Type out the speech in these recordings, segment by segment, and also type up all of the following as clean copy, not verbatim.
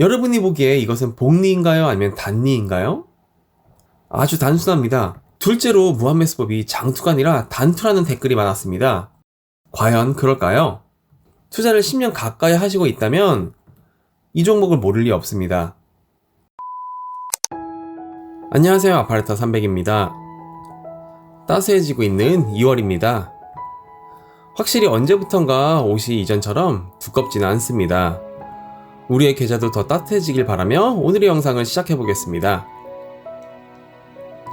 여러분이 보기에 이것은 복리인가요? 아니면 단리인가요? 아주 단순합니다. 둘째로 무한매수법이 장투가 아니라 단투라는 댓글이 많았습니다. 과연 그럴까요? 투자를 10년 가까이 하시고 있다면 이 종목을 모를 리 없습니다. 안녕하세요, 아파르타 300입니다. 따스해지고 있는 2월입니다. 확실히 언제부턴가 옷이 이전처럼 두껍지는 않습니다. 우리의 계좌도 더 따뜻해지길 바라며 오늘의 영상을 시작해보겠습니다.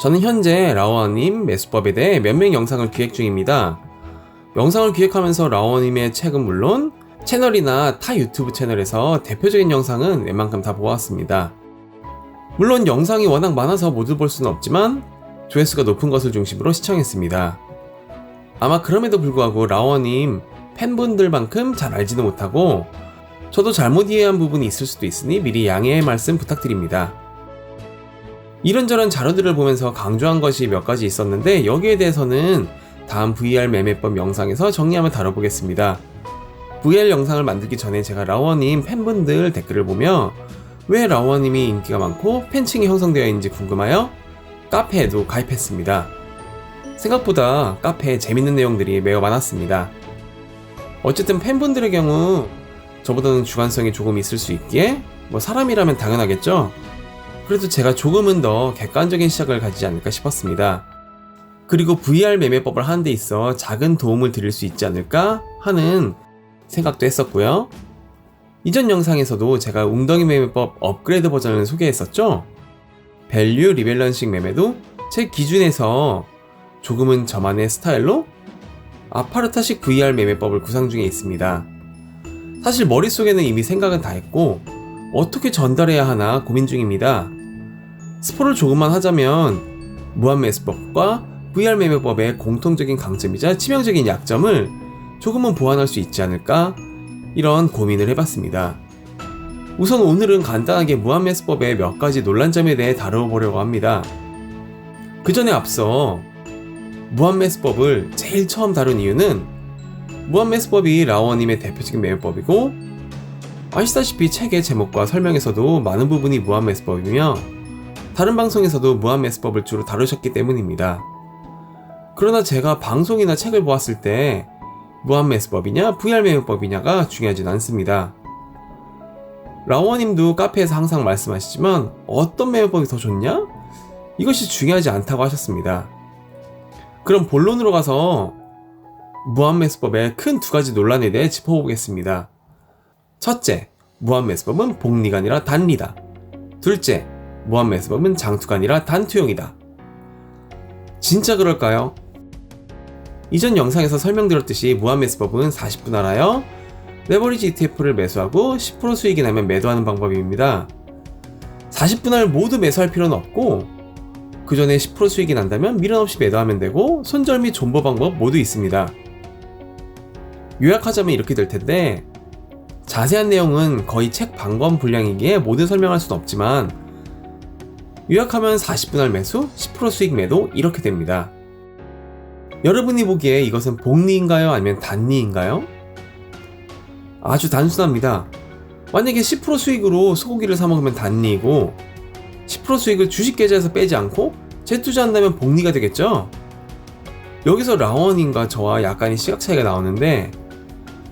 저는 현재 라오아님 매수법에 대해 몇 명 영상을 기획 중입니다. 영상을 기획하면서 라오아님의 책은 물론 채널이나 타 유튜브 채널에서 대표적인 영상은 웬만큼 다 보았습니다. 물론 영상이 워낙 많아서 모두 볼 수는 없지만 조회수가 높은 것을 중심으로 시청했습니다. 아마 그럼에도 불구하고 라오아님 팬분들만큼 잘 알지도 못하고 저도 잘못 이해한 부분이 있을 수도 있으니 미리 양해의 말씀 부탁드립니다. 이런저런 자료들을 보면서 강조한 것이 몇 가지 있었는데 여기에 대해서는 다음 VR 매매법 영상에서 정리하며 다뤄보겠습니다. VR 영상을 만들기 전에 제가 라오아님 팬분들 댓글을 보며 왜 라오아님이 인기가 많고 팬층이 형성되어 있는지 궁금하여 카페에도 가입했습니다. 생각보다 카페에 재밌는 내용들이 매우 많았습니다. 어쨌든 팬분들의 경우 저보다는 주관성이 조금 있을 수 있기에 사람이라면 당연하겠죠? 그래도 제가 조금은 더 객관적인 시각을 가지지 않을까 싶었습니다. 그리고 VR 매매법을 하는 데 있어 작은 도움을 드릴 수 있지 않을까 하는 생각도 했었고요. 이전 영상에서도 제가 웅덩이 매매법 업그레이드 버전을 소개했었죠? 밸류 리밸런싱 매매도 제 기준에서 조금은 저만의 스타일로 아파르타식 VR 매매법을 구상 중에 있습니다. 사실 머릿속에는 이미 생각은 다 했고 어떻게 전달해야 하나 고민 중입니다. 스포를 조금만 하자면 무한매수법과 VR 매매법의 공통적인 강점이자 치명적인 약점을 조금은 보완할 수 있지 않을까 이런 고민을 해봤습니다. 우선 오늘은 간단하게 무한매수법의 몇 가지 논란점에 대해 다뤄보려고 합니다. 그 전에 앞서 무한매수법을 제일 처음 다룬 이유는 무한매수법이 라오아님의 대표적인 매매법이고 아시다시피 책의 제목과 설명에서도 많은 부분이 무한매수법이며 다른 방송에서도 무한매수법을 주로 다루셨기 때문입니다. 그러나 제가 방송이나 책을 보았을 때 무한매수법이냐 VR 매매법이냐가 중요하진 않습니다. 라오아님도 카페에서 항상 말씀하시지만 어떤 매매법이 더 좋냐? 이것이 중요하지 않다고 하셨습니다. 그럼 본론으로 가서 무한매수법의 큰 두 가지 논란에 대해 짚어보겠습니다. 첫째, 무한매수법은 복리가 아니라 단리다. 둘째, 무한매수법은 장투가 아니라 단투용이다. 진짜 그럴까요? 이전 영상에서 설명드렸듯이 무한매수법은 40분할 하여 레버리지 ETF를 매수하고 10% 수익이 나면 매도하는 방법입니다. 40분할 모두 매수할 필요는 없고 그 전에 10% 수익이 난다면 미련 없이 매도하면 되고 손절 및 존버 방법 모두 있습니다. 요약하자면 이렇게 될 텐데 자세한 내용은 거의 책 반권 분량이기에 모두 설명할 수는 없지만 요약하면 40분할 매수, 10% 수익 매도 이렇게 됩니다. 여러분이 보기에 이것은 복리인가요? 아니면 단리인가요? 아주 단순합니다. 만약에 10% 수익으로 소고기를 사 먹으면 단리이고 10% 수익을 주식 계좌에서 빼지 않고 재투자한다면 복리가 되겠죠? 여기서 라오아님과 저와 약간의 시각 차이가 나오는데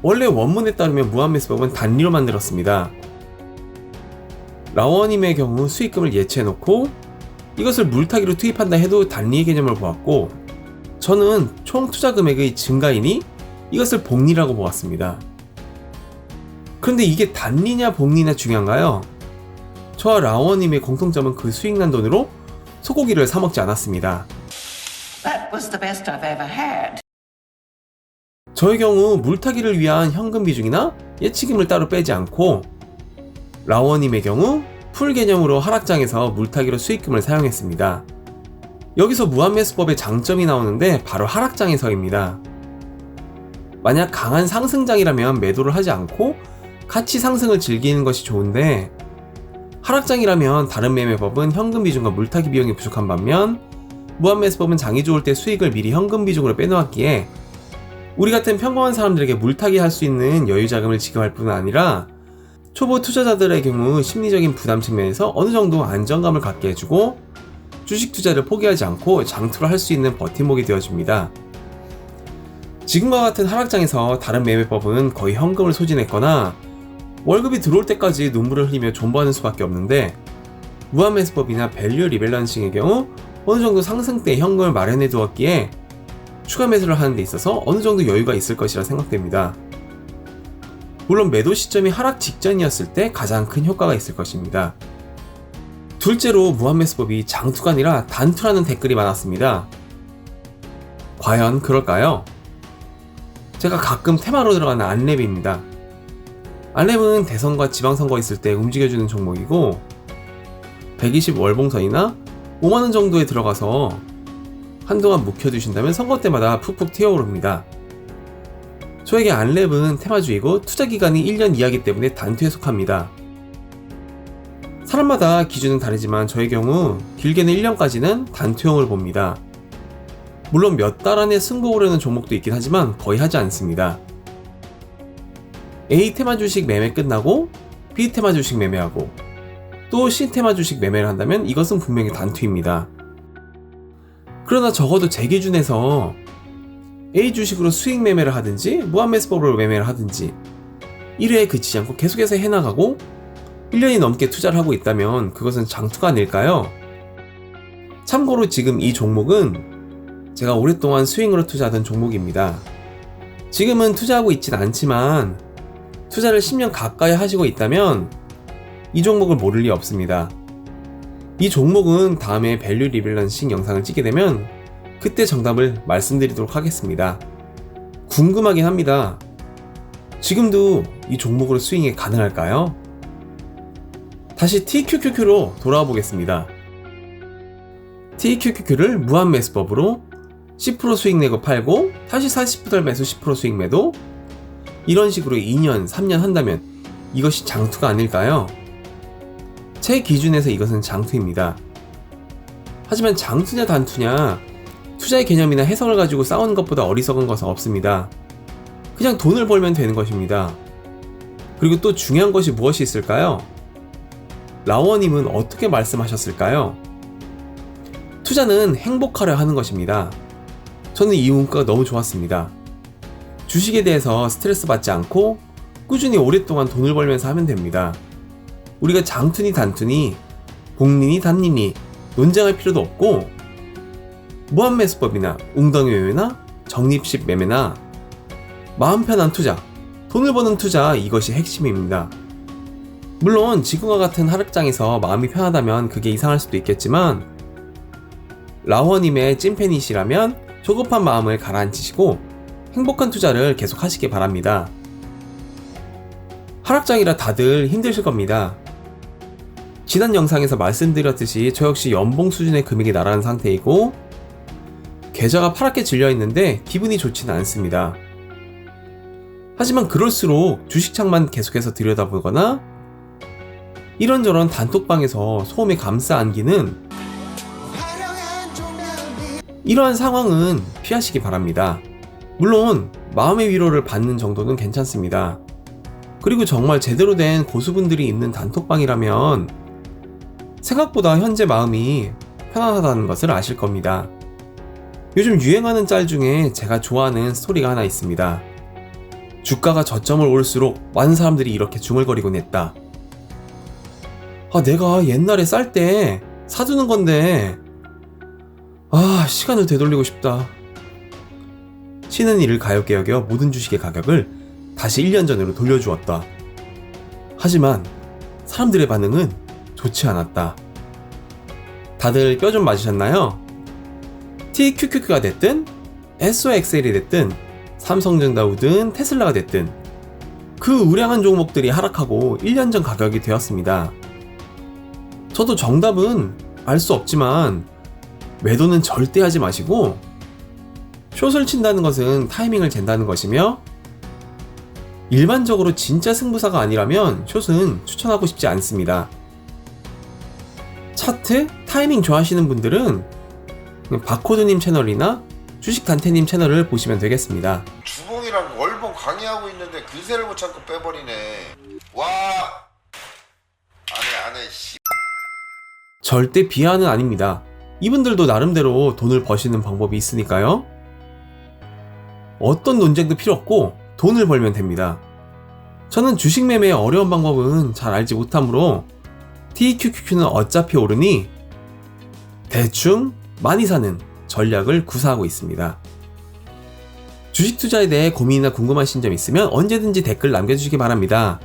원래 원문에 따르면 무한매수법은 단리로 만들었습니다. 라오아님의 경우 수익금을 예치해놓고 이것을 물타기로 투입한다 해도 단리의 개념을 보았고 저는 총 투자 금액의 증가이니 이것을 복리라고 보았습니다. 그런데 이게 단리냐 복리냐 중요한가요? 저와 라오아님의 공통점은 그 수익난 돈으로 소고기를 사 먹지 않았습니다. That was the best I've ever had. 저의 경우 물타기를 위한 현금 비중이나 예치금을 따로 빼지 않고 라오아님의 경우 풀 개념으로 하락장에서 물타기로 수익금을 사용했습니다. 여기서 무한매수법의 장점이 나오는데 바로 하락장에서입니다. 만약 강한 상승장이라면 매도를 하지 않고 같이 상승을 즐기는 것이 좋은데 하락장이라면 다른 매매법은 현금 비중과 물타기 비용이 부족한 반면 무한매수법은 장이 좋을 때 수익을 미리 현금 비중으로 빼놓았기에 우리 같은 평범한 사람들에게 물타기 할 수 있는 여유 자금을 지급할 뿐 아니라 초보 투자자들의 경우 심리적인 부담 측면에서 어느 정도 안정감을 갖게 해주고 주식 투자를 포기하지 않고 장투를 할 수 있는 버팀목이 되어줍니다. 지금과 같은 하락장에서 다른 매매법은 거의 현금을 소진했거나 월급이 들어올 때까지 눈물을 흘리며 존버하는 수밖에 없는데, 무한매수법이나 밸류 리밸런싱의 경우 어느 정도 상승 때 현금을 마련해 두었기에 추가 매수를 하는 데 있어서 어느 정도 여유가 있을 것이라 생각됩니다. 물론 매도 시점이 하락 직전이었을 때 가장 큰 효과가 있을 것입니다. 둘째로 무한매수법이 장투가 아니라 단투라는 댓글이 많았습니다. 과연 그럴까요? 제가 가끔 테마로 들어가는 안랩입니다. 안랩은 대선과 지방선거 있을 때 움직여주는 종목이고 120 월봉선이나 5만원 정도에 들어가서 한동안 묵혀두신다면 선거 때마다 푹푹 튀어오릅니다. 저에게 안랩은 테마주이고 투자기간이 1년 이하이기 때문에 단투에 속합니다. 사람마다 기준은 다르지만 저의 경우 길게는 1년까지는 단투형을 봅니다. 물론 몇 달 안에 승복을 하는 종목도 있긴 하지만 거의 하지 않습니다. A 테마 주식 매매 끝나고 B 테마 주식 매매하고 또 C 테마 주식 매매를 한다면 이것은 분명히 단투입니다. 그러나 적어도 제 기준에서 A 주식으로 수익 매매를 하든지 무한매수법으로 매매를 하든지 1회에 그치지 않고 계속해서 해나가고 1년이 넘게 투자를 하고 있다면 그것은 장투가 아닐까요? 참고로 지금 이 종목은 제가 오랫동안 스윙으로 투자하던 종목입니다. 지금은 투자하고 있진 않지만 투자를 10년 가까이 하시고 있다면 이 종목을 모를 리 없습니다. 이 종목은 다음에 밸류 리밸런싱 영상을 찍게 되면 그때 정답을 말씀드리도록 하겠습니다. 궁금하긴 합니다. 지금도 이 종목으로 스윙이 가능할까요? 다시 TQQQ로 돌아와 보겠습니다. TQQQ를 무한매수법으로 10% 수익 내고 팔고 다시 40% 매수 10% 수익 매도, 이런 식으로 2년, 3년 한다면 이것이 장투가 아닐까요? 제 기준에서 이것은 장투입니다. 하지만 장투냐 단투냐, 투자의 개념이나 해석을 가지고 싸우는 것보다 어리석은 것은 없습니다. 그냥 돈을 벌면 되는 것입니다. 그리고 또 중요한 것이 무엇이 있을까요? 라워님은 어떻게 말씀하셨을까요? 투자는 행복하려 하는 것입니다. 저는 이 문구가 너무 좋았습니다. 주식에 대해서 스트레스 받지 않고 꾸준히 오랫동안 돈을 벌면서 하면 됩니다. 우리가 장투니 단투니 복리니 단리니 논쟁할 필요도 없고, 무한매수법이나 웅덩이 매매나 적립식 매매나 마음 편한 투자, 돈을 버는 투자, 이것이 핵심입니다. 물론 지금과 같은 하락장에서 마음이 편하다면 그게 이상할 수도 있겠지만, 라워님의 찐팬이시라면 조급한 마음을 가라앉히시고 행복한 투자를 계속 하시기 바랍니다. 하락장이라 다들 힘드실 겁니다. 지난 영상에서 말씀드렸듯이 저 역시 연봉 수준의 금액이 날아간 상태이고 계좌가 파랗게 질려있는데 기분이 좋지는 않습니다. 하지만 그럴수록 주식창만 계속해서 들여다보거나 이런저런 단톡방에서 소음에 감싸 안기는 이러한 상황은 피하시기 바랍니다. 물론 마음의 위로를 받는 정도는 괜찮습니다. 그리고 정말 제대로 된 고수분들이 있는 단톡방이라면 생각보다 현재 마음이 편안하다는 것을 아실 겁니다. 요즘 유행하는 짤 중에 제가 좋아하는 스토리가 하나 있습니다. 주가가 저점을 올수록 많은 사람들이 이렇게 중얼거리곤 했다. 내가 옛날에 쌀 때 사두는 건데 시간을 되돌리고 싶다. 쉬는 일을 가엾게 여겨 모든 주식의 가격을 다시 1년 전으로 돌려주었다. 하지만 사람들의 반응은 좋지 않았다. 다들 뼈 좀 맞으셨나요? TQQQ가 됐든 SOXL이 됐든 삼성전자우든 테슬라가 됐든 그 우량한 종목들이 하락하고 1년 전 가격이 되었습니다. 저도 정답은 알 수 없지만 매도는 절대 하지 마시고, 숏을 친다는 것은 타이밍을 잰다는 것이며 일반적으로 진짜 승부사가 아니라면 숏은 추천하고 싶지 않습니다. 차트, 타이밍 좋아하시는 분들은 바코드님 채널이나 주식단태님 채널을 보시면 되겠습니다. 주봉이랑 월봉 강의하고 있는데 그새를 못 참고 빼버리네. 와. 절대 비하는 아닙니다. 이분들도 나름대로 돈을 버시는 방법이 있으니까요. 어떤 논쟁도 필요 없고 돈을 벌면 됩니다. 저는 주식 매매의 어려운 방법은 잘 알지 못하므로 TQQQ는 어차피 오르니 대충 많이 사는 전략을 구사하고 있습니다. 주식 투자에 대해 고민이나 궁금하신 점 있으면 언제든지 댓글 남겨주시기 바랍니다.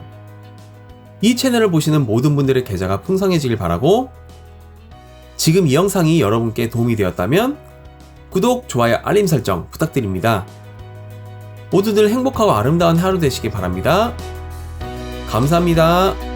이 채널을 보시는 모든 분들의 계좌가 풍성해지길 바라고, 지금 이 영상이 여러분께 도움이 되었다면 구독, 좋아요, 알림 설정 부탁드립니다. 모두들 행복하고 아름다운 하루 되시길 바랍니다. 감사합니다.